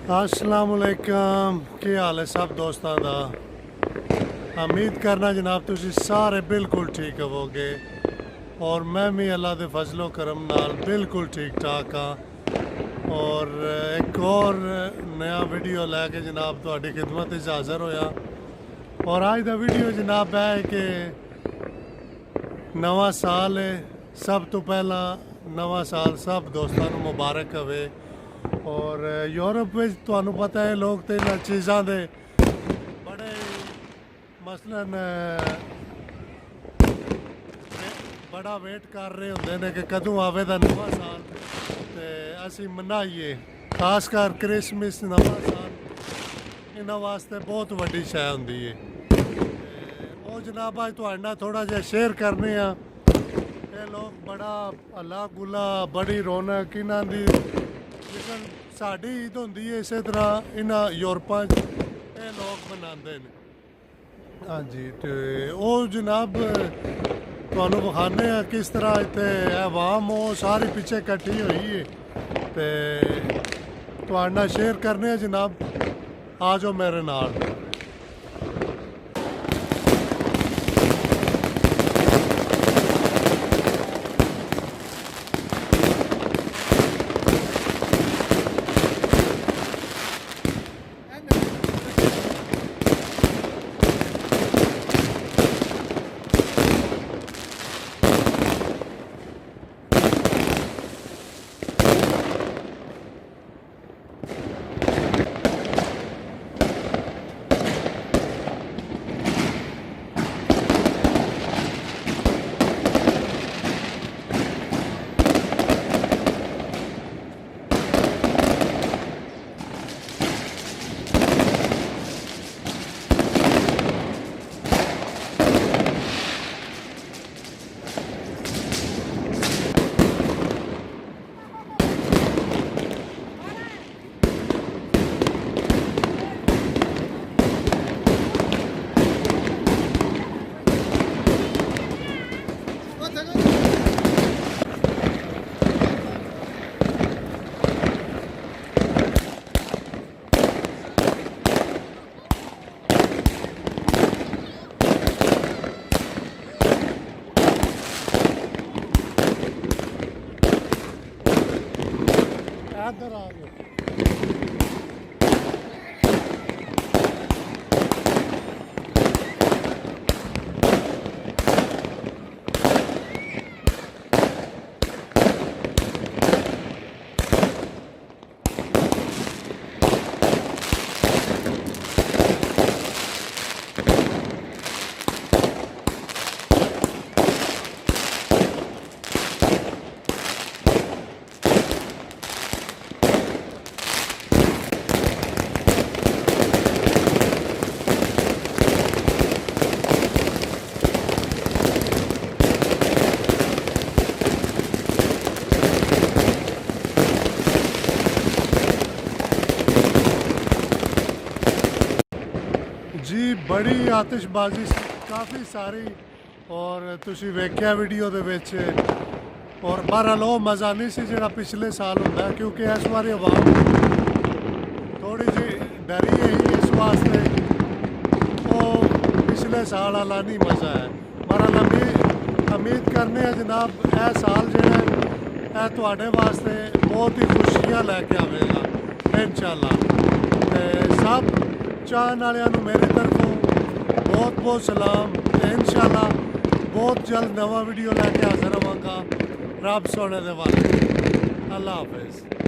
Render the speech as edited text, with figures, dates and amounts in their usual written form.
अस्सलामुअलैकुम, की हाल है सब दोस्तों का। उम्मीद करना जनाब तुसी सारे बिल्कुल ठीक होवोगे और मैं भी अल्लाह के फजलो करम नाल बिल्कुल ठीक ठाक हाँ। और एक और नया वीडियो लैके जनाब तुहाडी खिदमत च हाज़र होया। और आज का वीडियो जनाब है कि नवा साल है। सब तो पहला नवा साल सब दोस्तों को मुबारक होवे। और यूरोप में तुहानू पता है लोग तो इन चीज़ों के बड़े मसलन बड़ा वेट कर रहे होंगे ने कि कदों आवे दा नवा साल ते असी मनाइए। खासकर क्रिसमस नवा साल इन्हां वास्ते बहुत वड्डी शै हुंदी है। वो जनाब अज तुहाडे नाल थोड़ा जिहा शेयर करने आ। ये लोग बड़ा हल्ला गुल्ला बड़ी रौनक इन्हां दी जिस साड़ी ईद होंदी है इस तरह इन्हां यूरोपां ये लोग मनाते हैं। हाँ जी, तो वो जनाब तुहानू विखाने किस तरह इत्थे अवाम हो सारी पिछे कट्ठी हुई है ते तुहाडे नाल शेयर करने जनाब। आ जाओ मेरे नाल। इधर आ गए। जी बड़ी आतिशबाजी काफ़ी सारी और तुसी वेख्या वीडियो दे विच। और बहरहाल वो मज़ा नहीं सी जिहड़ा पिछले साल हुंदा क्योंकि इस बारी आवाम थोड़ी जी डरी है इस वास्ते वो पिछले साल वाला नहीं मज़ा है। बहरहाल उम्मीद करने जनाब यह साल जिहड़ा है तुहाडे वास्ते बहुत ही खुशियां लैके आवेगा इंशाअल्लाह। सब चाहने वालों मेरी तरफों बहुत बहुत सलाम। इंशाअल्लाह बहुत जल्द नवा वीडियो लैके हाजिर होवांगा। रब सोने दे वाले। अल्लाह हाफिज़।